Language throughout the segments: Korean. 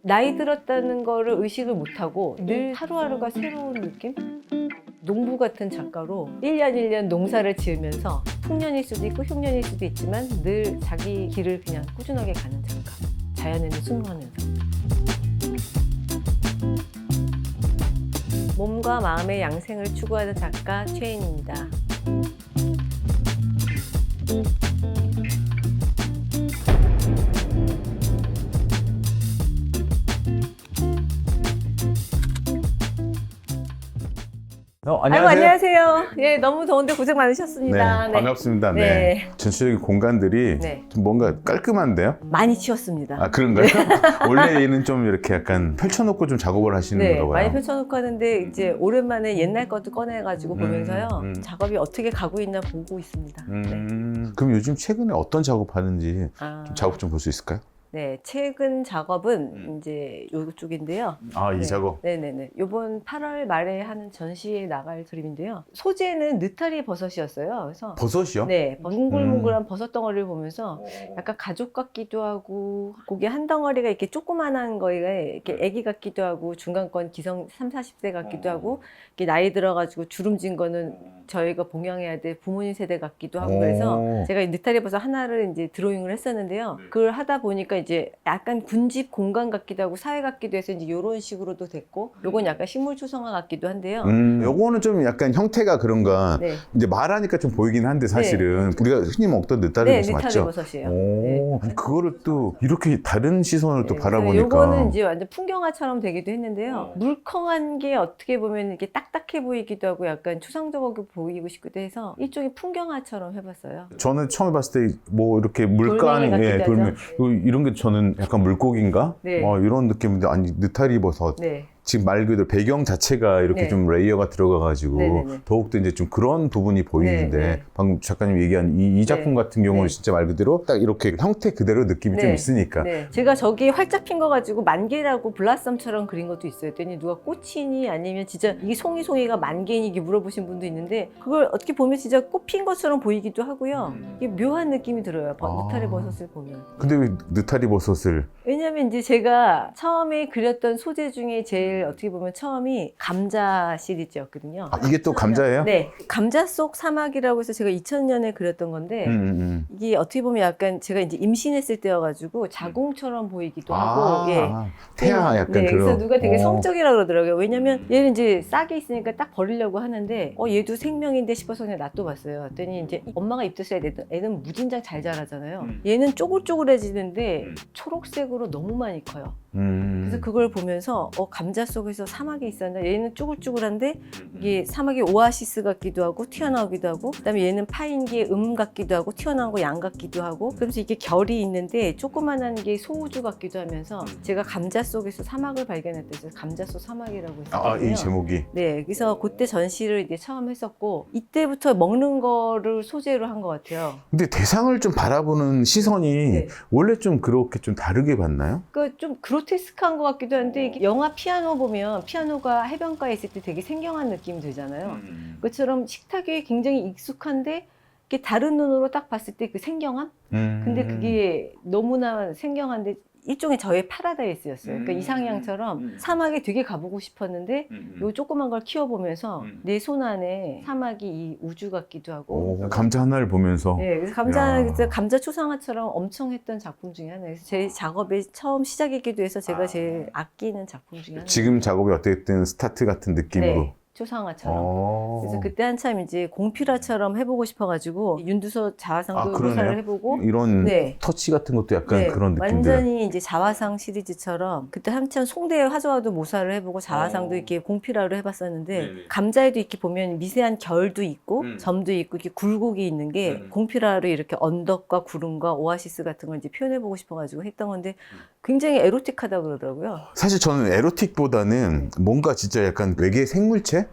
나이 들었다는 거를 의식을 못하고 늘 하루하루가 새로운 느낌? 농부 같은 작가로 1년 1년 농사를 지으면서 풍년일 수도 있고 흉년일 수도 있지만 늘 자기 길을 그냥 꾸준하게 가는 작가. 자연에는 순응하면서. 몸과 마음의 양생을 추구하는 작가 최인입니다. 안녕하세요. 안녕하세요. 예, 너무 더운데 고생 많으셨습니다. 네, 반갑습니다. 네. 전체적인 공간들이 좀 뭔가 깔끔한데요? 많이 치웠습니다. 아, 그런가요? 원래 얘는 좀 이렇게 약간 펼쳐놓고 좀 작업을 하시는 건가 봐요. 많이 펼쳐놓고 하는데 이제 오랜만에 옛날 것도 꺼내가지고 보면서요. 작업이 어떻게 가고 있나 보고 있습니다. 그럼 요즘 최근에 어떤 작업하는지 좀 작업 좀 볼 수 있을까요? 네, 최근 작업은 이제 요쪽인데요. 아, 이 작업? 네네네. 요번 8월 말에 하는 전시에 나갈 그림인데요. 소재는 느타리 버섯이었어요. 그래서 버섯이요? 네, 뭉글뭉글한 버섯 덩어리를 보면서 약간 가족 같기도 하고, 고기 한 덩어리가 이렇게 조그만한 거가 이렇게 애기 같기도 하고, 중간건 기성 3, 40대 같기도 하고, 이렇게 나이 들어가지고 주름진 거는 저희가 봉양해야 될 부모님 세대 같기도 하고, 그래서 제가 이 느타리 버섯 하나를 이제 드로잉을 했었는데요. 그걸 하다 보니까 이제 약간 군집 공간 같기도 하고, 사회 같기도 해서 이제 이런 식으로도 됐고, 요건 약간 식물 초성화 같기도 한데요. 요거는 좀 약간 형태가 그런가. 네. 이제 말하니까 좀 보이긴 한데 사실은 우리가 흔히 먹던 느타리 버섯 느타리 맞죠? 버섯이에요. 오, 아니, 그거를 또 이렇게 다른 시선을 또 바라보니까. 요거는 이제 완전 풍경화처럼 되기도 했는데요. 물컹한 게 어떻게 보면 이렇게 딱딱해 보이기도 하고 약간 추상적으로 보이고 싶기도 해서 일종의 풍경화처럼 해봤어요. 저는 처음에 봤을 때 뭐 이렇게 물감이 돌멩이 이런 게 저는 약간 물고기인가? 네. 이런 느낌인데 아니 느타리 버섯. 네. 지금 말 그대로 배경 자체가 이렇게 좀 레이어가 들어가가지고 더욱더 이제 좀 그런 부분이 보이는데 방금 작가님 얘기한 이 작품 같은 경우는 진짜 말 그대로 딱 이렇게 형태 그대로 느낌이 좀 있으니까. 제가 저기 활짝 핀 거 가지고 만개라고 블라썸처럼 그린 것도 있어요. 그랬더니 누가 꽃이니 아니면 진짜 이게 송이가 만개니 이게 물어보신 분도 있는데 그걸 어떻게 보면 진짜 꽃 핀 것처럼 보이기도 하고요. 이게 묘한 느낌이 들어요. 느타리 버섯을 보면. 근데 왜 느타리 버섯을? 왜냐면 이제 제가 처음에 그렸던 소재 중에 제일 어떻게 보면 처음이 감자 시리즈였거든요. 아, 이게 또 감자예요? 네. 감자 속 사막이라고 해서 제가 2000년에 그렸던 건데 이게 어떻게 보면 약간 제가 이제 임신했을 때여가지고 자궁처럼 보이기도 하고 태아 약간 그런. 그래서 누가 되게 성적이라고 그러더라고요. 왜냐면 얘는 이제 싹이 있으니까 딱 버리려고 하는데 얘도 생명인데 싶어서 그냥 놔둬봤어요. 그랬더니 이제 엄마가 입덧을 해야 돼. 애는 무진장 잘 자라잖아요. 얘는 쪼글쪼글해지는데 초록색으로 너무 많이 커요. 그래서 그걸 보면서 감자 속에서 사막이 있었나? 얘는 쭈글쭈글한데 이게 사막의 오아시스 같기도 하고 튀어나오기도 하고 그다음에 얘는 파인게 같기도 하고 튀어나온 거 양 같기도 하고 그러면서 이게 결이 있는데 조그만한 게 소우주 같기도 하면서 제가 감자 속에서 사막을 발견했대요. 감자 속 사막이라고 했었거든요. 이 제목이. 네, 그래서 그때 전시를 이제 처음 했었고 이때부터 먹는 거를 소재로 한 것 같아요. 근데 대상을 좀 바라보는 시선이 원래 좀 그렇게 좀 다르게 봤나요? 좀 그로테스크한 것 같기도 한데 이게 영화 피아노 보면 피아노가 해변가에 있을 때 되게 생경한 느낌이 들잖아요. 그것처럼 식탁에 굉장히 익숙한데 이게 다른 눈으로 딱 봤을 때 그 생경함? 근데 그게 너무나 생경한데 일종의 저의 파라다이스였어요. 그러니까 이상향처럼 사막에 되게 가보고 싶었는데 요 조그만 걸 키워보면서 내 손 안에 사막이 이 우주 같기도 하고 감자 하나를 보면서 그래서 감자 초상화처럼 엄청 했던 작품 중에 하나예요. 제 작업의 처음 시작이기도 해서 제가 제일 아끼는 작품 중에 하나예요. 지금 작업이 어쨌든 스타트 같은 느낌으로 초상화처럼. 그래서 그때 한참 이제 공필화처럼 해보고 싶어가지고 윤두서 자화상도 모사를 해보고 이런 터치 같은 것도 약간 그런 느낌들. 완전히 이제 자화상 시리즈처럼 그때 한참 송대 화조화도 모사를 해보고 자화상도 이렇게 공필화로 해봤었는데 감자에도 이렇게 보면 미세한 결도 있고 점도 있고 이렇게 굴곡이 있는 게 공필화로 이렇게 언덕과 구름과 오아시스 같은 걸 이제 표현해보고 싶어가지고 했던 건데 굉장히 에로틱하다고 그러더라고요. 사실 저는 에로틱보다는 뭔가 진짜 약간 외계 생물체?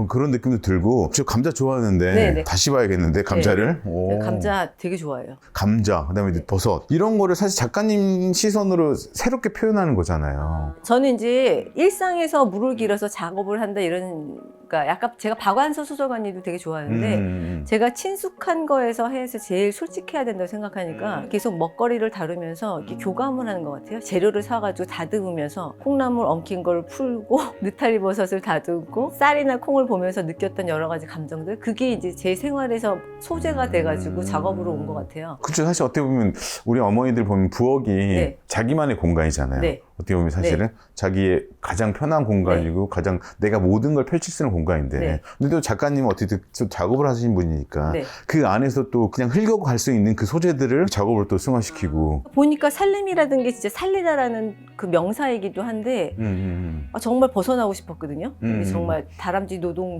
그런 느낌도 들고 저 감자 좋아하는데 다시 봐야겠는데 감자를. 감자 되게 좋아해요. 감자 그다음에 이제 버섯 이런 거를 사실 작가님 시선으로 새롭게 표현하는 거잖아요. 저는 이제 일상에서 물을 길어서 작업을 한다 이런 그럴까? 약간 제가 박완서 소설가님도 되게 좋아하는데 제가 친숙한 거에서 해서 제일 솔직해야 된다고 생각하니까 계속 먹거리를 다루면서 이렇게 교감을 하는 것 같아요. 재료를 사가지고 다듬으면서 콩나물 엉킨 걸 풀고 느타리 버섯을 다듬고 쌀이나 콩을 보면서 느꼈던 여러 가지 감정들 그게 이제 제 생활에서 소재가 돼가지고 작업으로 온 것 같아요. 그렇죠. 사실 어떻게 보면 우리 어머니들 보면 부엌이 네. 자기만의 공간이잖아요. 네. 어떻게 보면 사실은 자기의 가장 편한 공간이고 가장 내가 모든 걸 펼칠 수 있는 공간인데 네. 근데 또 작가님은 어떻게 좀 작업을 하시는 분이니까 네. 그 안에서 또 그냥 흘려고 갈 수 있는 그 소재들을 작업을 또 승화시키고 보니까 살림이라는 게 진짜 살리다라는 그 명사이기도 한데 정말 벗어나고 싶었거든요. 이게 정말 다람쥐 노동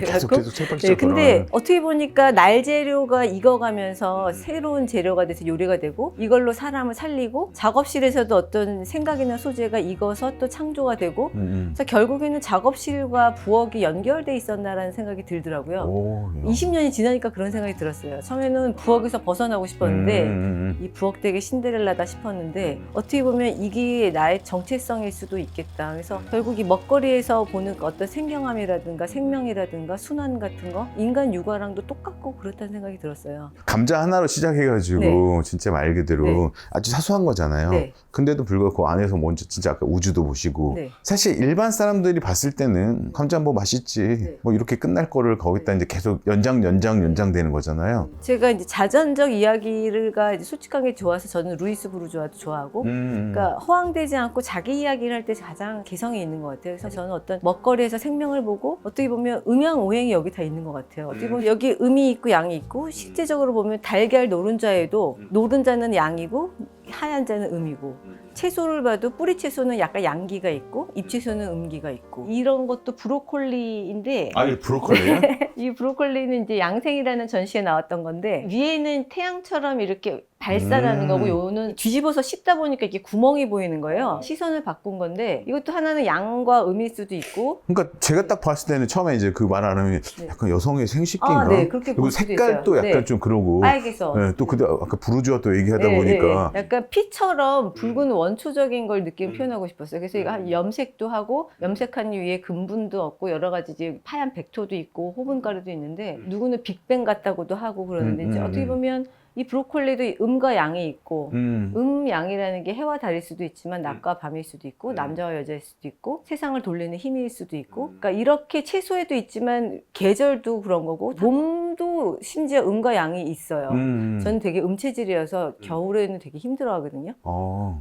계속 책박자 네, 근데 어떻게 보니까 날 재료가 익어가면서 새로운 재료가 돼서 요리가 되고 이걸로 사람을 살리고 작업실에서도 어떤 생각이나 소재가 익어서 또 창조가 되고 그래서 결국에는 작업실과 부엌이 연결돼 있었나라는 생각이 들더라고요. 오, 20년이 지나니까 그런 생각이 들었어요. 처음에는 부엌에서 벗어나고 싶었는데 이 부엌 되게 신데렐라다 싶었는데 어떻게 보면 이게 나의 정체성일 수도 있겠다. 그래서 결국 이 먹거리에서 보는 어떤 생경함이라든가 생명이라든가 순환 같은 거 인간 육아랑도 똑같고 그렇다는 생각이 들었어요. 감자 하나로 시작해가지고 진짜 말 그대로 아주 사소한 거잖아요. 네. 근데도 불구하고 그 안에서 먼저 진짜 아까 우주도 보시고 네. 사실 일반 사람들이 봤을 때는 감자 뭐 맛있지 뭐 이렇게 끝날 거를 거기다 이제 계속 연장되는 거잖아요. 제가 이제 자전적 이야기가 이제 솔직하게 좋아서 저는 루이스 부르주아도 좋아하고 그러니까 허황되지 않고 자기 이야기를 할 때 가장 개성이 있는 것 같아요. 그래서 저는 어떤 먹거리에서 생명을 보고 어떻게 보면 음양오행이 여기 다 있는 것 같아요. 어떻게 보면 여기 음이 있고 양이 있고 실제적으로 보면 달걀 노른자에도 노른자는 양이고 하얀 자는 음이고 채소를 봐도 뿌리 채소는 약간 양기가 있고 잎 채소는 음기가 있고 이런 것도 브로콜리인데 아, 이 브로콜리요? 이 브로콜리는 이제 양생이라는 전시에 나왔던 건데 위에는 태양처럼 이렇게 발산하는 거고 요는 뒤집어서 씹다 보니까 이게 구멍이 보이는 거예요. 시선을 바꾼 건데 이것도 하나는 양과 음일 수도 있고 그러니까 제가 딱 봤을 때는 처음에 이제 그 말 안 하면 약간 여성의 생식기인가? 네, 그렇게 그리고 볼 수도 색깔도 있어요. 약간 네. 좀 그러고 빨개서 네, 또 근데 아까 부르주아 또 얘기하다 보니까 약간 피처럼 붉은 원초적인 걸 느낌 표현하고 싶었어요. 그래서 이거 한 염색도 하고 염색한 위에 금분도 없고 여러 가지 이제 하얀 백토도 있고 호분가루도 있는데 누구는 빅뱅 같다고도 하고 그러는데 이제 어떻게 보면 이 브로콜리도 음과 양이 있고 양이라는 게 해와 달일 수도 있지만 낮과 밤일 수도 있고 남자와 여자일 수도 있고 세상을 돌리는 힘일 수도 있고 그러니까 이렇게 채소에도 있지만 계절도 그런 거고 몸도 심지어 음과 양이 있어요. 저는 되게 음체질이어서 겨울에는 되게 힘들어 하거든요.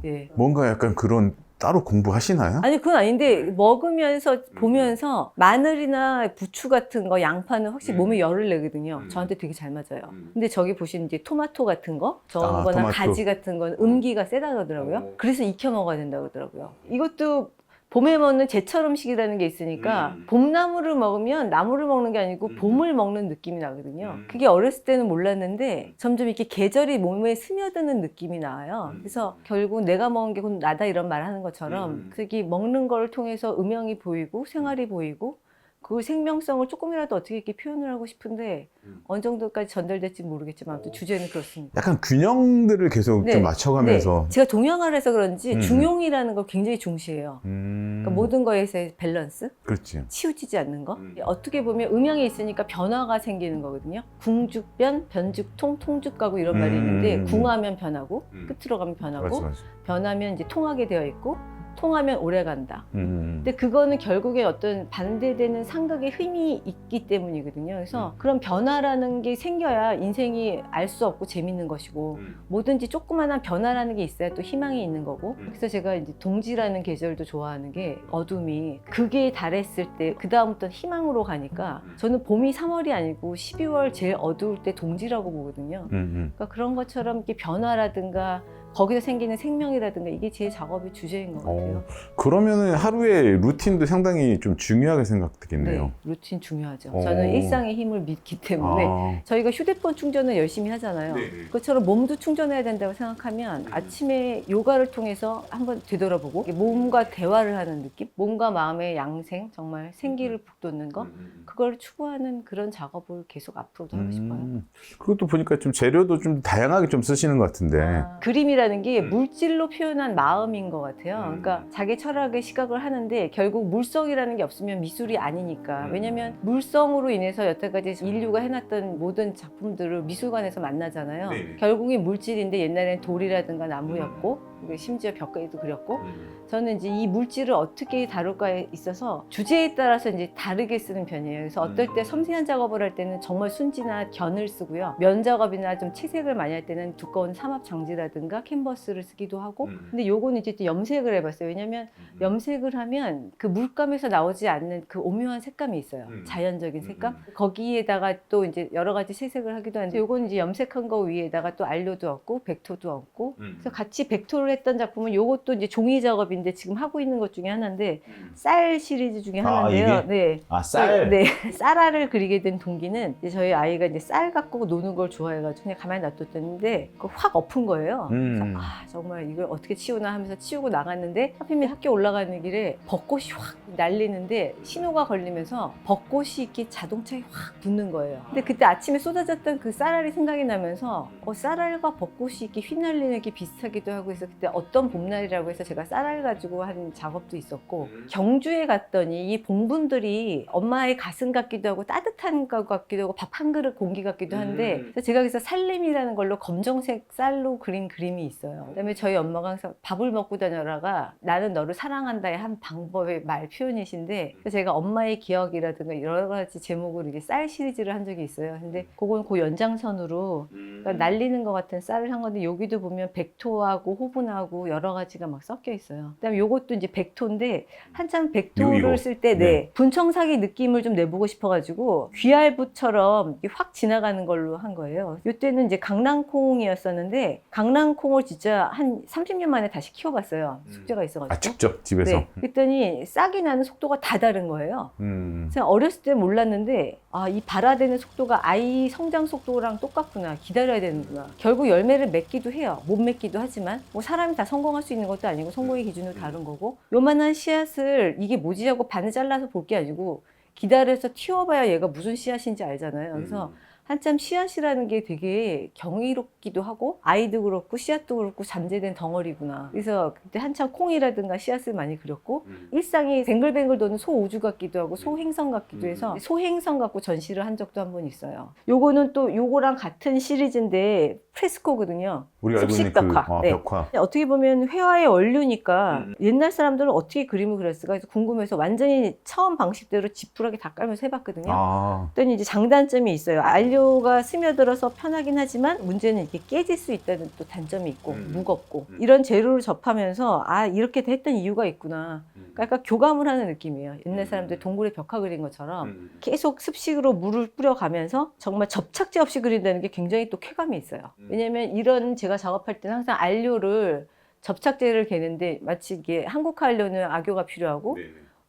예. 뭔가 약간 그런 따로 공부하시나요? 아니 그건 아닌데 먹으면서 보면서 마늘이나 부추 같은 거 양파는 확실히 몸에 열을 내거든요. 저한테 되게 잘 맞아요. 근데 저기 보시는 이제 토마토 같은 거 저은 거나 토마토. 가지 같은 건 음기가 세다 그러더라고요. 그래서 익혀 먹어야 된다 그러더라고요. 이것도 봄에 먹는 제철 음식이라는 게 있으니까 봄나물을 먹으면 나물을 먹는 게 아니고 봄을 먹는 느낌이 나거든요. 그게 어렸을 때는 몰랐는데 점점 이렇게 계절이 몸에 스며드는 느낌이 나요. 그래서 결국 내가 먹은 게 곧 나다 이런 말 하는 것처럼 그게 먹는 걸 통해서 음영이 보이고 생활이 보이고 그 생명성을 조금이라도 어떻게 이렇게 표현을 하고 싶은데 어느 정도까지 전달될지 모르겠지만 아무튼 주제는 그렇습니다. 약간 균형들을 계속 좀 맞춰가면서 제가 동양화를 해서 그런지 중용이라는 걸 굉장히 중시해요. 그러니까 모든 거에서의 밸런스, 그렇지. 치우치지 않는 거. 어떻게 보면 음양이 있으니까 변화가 생기는 거거든요. 궁죽변, 변죽통, 통죽가고 이런 말이 있는데 궁하면 변하고 끝으로 가면 변하고 맞아. 변하면 이제 통하게 되어 있고 통하면 오래 간다. 근데 근데 그거는 결국에 어떤 반대되는 상극의 힘이 있기 때문이거든요. 그래서 그런 변화라는 게 생겨야 인생이 알 수 없고 재밌는 것이고 뭐든지 조그마한 변화라는 게 있어야 또 희망이 있는 거고 그래서 제가 이제 동지라는 계절도 좋아하는 게 어둠이 극에 달했을 때 그 다음부터 희망으로 가니까 저는 봄이 3월이 아니고 12월 제일 어두울 때 동지라고 보거든요. 그러니까 그런 것처럼 이렇게 변화라든가 거기서 생기는 생명이라든가 이게 제 작업의 주제인 것 같아요. 그러면은 하루의 루틴도 상당히 좀 중요하게 생각되겠네요. 네, 루틴 중요하죠. 저는 일상의 힘을 믿기 때문에 저희가 휴대폰 충전을 열심히 하잖아요. 그것처럼 몸도 충전해야 된다고 생각하면 아침에 요가를 통해서 한번 되돌아보고 몸과 대화를 하는 느낌? 몸과 마음의 양생, 정말 생기를 북돋는 거 그걸 추구하는 그런 작업을 계속 앞으로도 하고 싶어요. 그것도 보니까 좀 재료도 좀 다양하게 좀 쓰시는 것 같은데 그림이라 물이라는 게 물질로 표현한 마음인 것 같아요. 그러니까 자기 철학의 시각을 하는데 결국 물성이라는 게 없으면 미술이 아니니까. 왜냐면 물성으로 인해서 여태까지 인류가 해놨던 모든 작품들을 미술관에서 만나잖아요. 네네. 결국이 물질인데 옛날에는 돌이라든가 나무였고 심지어 벽에도 그렸고 저는 이제 이 물질을 어떻게 다룰까에 있어서 주제에 따라서 이제 다르게 쓰는 편이에요. 그래서 어떨 때 섬세한 작업을 할 때는 정말 순지나 견을 쓰고요. 면 작업이나 좀 채색을 많이 할 때는 두꺼운 삼합 장지라든가 캔버스를 쓰기도 하고 근데 요거는 이제 또 염색을 해봤어요. 왜냐면 염색을 하면 그 물감에서 나오지 않는 그 오묘한 색감이 있어요. 자연적인 색감. 거기에다가 또 이제 여러 가지 채색을 하기도 하는데 요거는 이제 염색한 거 위에다가 또 알료도 얹고 백토도 얹고 그래서 같이 백토를 했던 작품은 요것도 이제 종이 작업인데 지금 하고 있는 것 중에 하나인데 쌀 시리즈 중에 하나인데요. 이게? 네. 쌀? 네. 쌀알을 그리게 된 동기는 이제 저희 아이가 이제 쌀 갖고 노는 걸 좋아해가지고 그냥 가만히 놔뒀는데 확 엎은 거예요. 그래서 정말 이걸 어떻게 치우나 하면서 치우고 나갔는데 하필이면 학교 올라가는 길에 벚꽃이 확 날리는데 신호가 걸리면서 벚꽃이 이렇게 자동차에 확 붙는 거예요. 근데 그때 아침에 쏟아졌던 그 쌀알이 생각이 나면서 쌀알과 벚꽃이 이렇게 휘날리는 게 비슷하기도 하고 해서 그때 어떤 봄날이라고 해서 제가 쌀알 가지고 한 작업도 있었고 경주에 갔더니 이 봉분들이 엄마의 가슴 같기도 하고 따뜻한 것 같기도 하고 밥 한 그릇 공기 같기도 한데 그래서 제가 그래서 살림이라는 걸로 검정색 쌀로 그린 그림이 있어요. 그다음에 저희 엄마가 항상 밥을 먹고 다녀라가 나는 너를 사랑한다의 한 방법의 말 표현이신데 그래서 제가 엄마의 기억이라든가 여러 가지 제목으로 이제 쌀 시리즈를 한 적이 있어요. 근데 그건 그 연장선으로 그러니까 날리는 것 같은 쌀을 한 건데 여기도 보면 백토하고 호분하고 여러 가지가 막 섞여 있어요. 그다음에 요것도 이제 백토인데 한참 백토를 쓸 때 분청사기 느낌을 좀 내보고 싶어가지고 귀알붓처럼 확 지나가는 걸로 한 거예요. 이때는 이제 강낭콩이었었는데 강낭콩을 진짜 한 30년 만에 다시 키워봤어요. 숙제가 있어가지고. 직접 집에서? 네. 그랬더니 싹이 나는 속도가 다 다른 거예요. 그래서 어렸을 때 몰랐는데 이 발화되는 속도가 아이 성장 속도랑 똑같구나. 기다려야 되는구나. 결국 열매를 맺기도 해요. 못 맺기도 하지만 뭐 사람이 다 성공할 수 있는 것도 아니고 성공의 기준도 다른 거고 요만한 씨앗을 이게 뭐지 하고 반을 잘라서 볼 게 아니고 기다려서 튀어봐야 얘가 무슨 씨앗인지 알잖아요. 그래서 한참 씨앗이라는 게 되게 경이롭기도 하고 아이도 그렇고 씨앗도 그렇고 잠재된 덩어리구나. 그래서 그때 한참 콩이라든가 씨앗을 많이 그렸고 일상이 뱅글뱅글 도는 소우주 같기도 하고 소행성 같기도 해서 소행성 갖고 전시를 한 적도 한 번 있어요. 요거는 또 요거랑 같은 시리즈인데 프레스코거든요. 우리가 알고 있는 벽화. 네. 벽화. 어떻게 보면 회화의 원류니까 옛날 사람들은 어떻게 그림을 그렸을까 해서 궁금해서 완전히 처음 방식대로 지푸라기 다 깔면서 해봤거든요. 그랬더니 이제 장단점이 있어요. 안료가 스며들어서 편하긴 하지만 문제는 이게 깨질 수 있다는 또 단점이 있고 무겁고 이런 재료를 접하면서 이렇게 했던 이유가 있구나. 그러니까 교감을 하는 느낌이에요. 옛날 사람들 동굴에 벽화 그린 것처럼 계속 습식으로 물을 뿌려가면서 정말 접착제 없이 그린다는 게 굉장히 또 쾌감이 있어요. 왜냐면 이런 제가 작업할 때는 항상 안료를 접착제를 개는데 마치 이게 한국 안료는 악효가 필요하고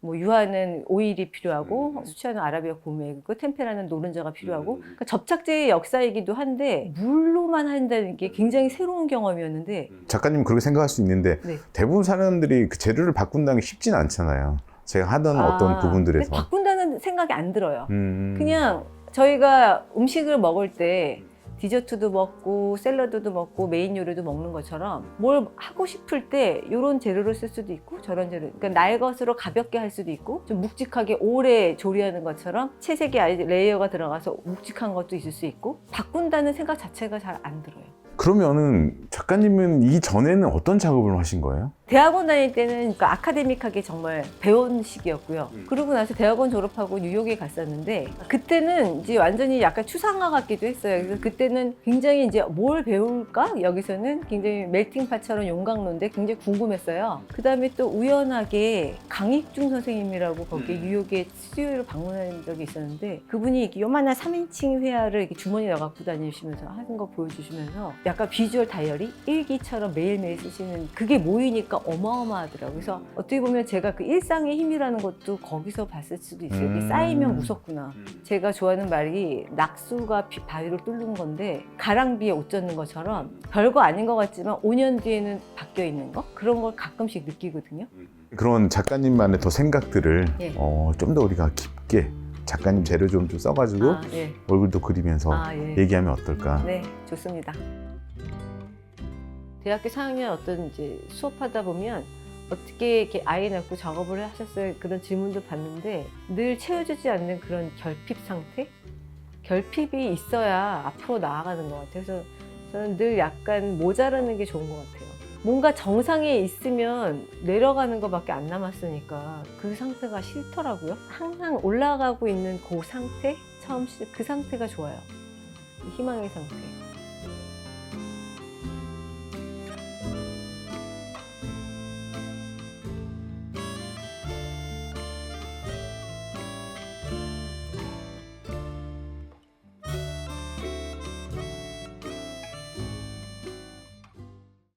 뭐 유화는 오일이 필요하고 수치화는 아라비아 고메이고 템페라는 노른자가 필요하고 그러니까 접착제의 역사이기도 한데 물로만 한다는 게 굉장히 새로운 경험이었는데 작가님 그렇게 생각할 수 있는데 대부분 사람들이 그 재료를 바꾼다는 게 쉽지는 않잖아요. 제가 하던 어떤 부분들에서 근데 바꾼다는 생각이 안 들어요. 그냥 저희가 음식을 먹을 때 디저트도 먹고 샐러드도 먹고 메인 요리도 먹는 것처럼 뭘 하고 싶을 때 이런 재료를 쓸 수도 있고 저런 재료, 그러니까 날 것으로 가볍게 할 수도 있고 좀 묵직하게 오래 조리하는 것처럼 채색이 레이어가 들어가서 묵직한 것도 있을 수 있고 바꾼다는 생각 자체가 잘 안 들어요. 그러면은 작가님은 이전에는 어떤 작업을 하신 거예요? 대학원 다닐 때는 그러니까 아카데믹하게 정말 배운 시기였고요. 그러고 나서 대학원 졸업하고 뉴욕에 갔었는데 그때는 이제 완전히 약간 추상화 같기도 했어요. 그래서 그때는 굉장히 이제 뭘 배울까? 여기서는 굉장히 멜팅팟처럼 용광로인데 굉장히 궁금했어요. 그 다음에 또 우연하게 강익중 선생님이라고 거기 뉴욕에 스튜디오를 방문한 적이 있었는데 그분이 이렇게 요만한 3인칭 회화를 이렇게 주머니에 갖고 다니시면서 하는 거 보여주시면서 약간 비주얼 다이어리 일기처럼 매일매일 쓰시는 그게 모이니까 어마어마하더라고요. 그래서 어떻게 보면 제가 그 일상의 힘이라는 것도 거기서 봤을 수도 있어요. 이게 쌓이면 무섭구나. 제가 좋아하는 말이 낙수가 바위를 뚫는 건데 가랑비에 옷 젖는 것처럼 별거 아닌 것 같지만 5년 뒤에는 바뀌어 있는 거? 그런 걸 가끔씩 느끼거든요. 그런 작가님만의 더 생각들을 좀 더 우리가 깊게 작가님 재료 좀 써가지고 얼굴도 그리면서 얘기하면 어떨까? 네, 좋습니다. 대학교 4학년 어떤 이제 수업하다 보면 어떻게 이렇게 아이 낳고 작업을 하셨어요? 그런 질문도 받는데 늘 채워주지 않는 그런 결핍 상태? 결핍이 있어야 앞으로 나아가는 것 같아요. 그래서 저는 늘 약간 모자라는 게 좋은 것 같아요. 뭔가 정상에 있으면 내려가는 것밖에 안 남았으니까 그 상태가 싫더라고요. 항상 올라가고 있는 그 상태? 그 상태가 좋아요. 희망의 상태.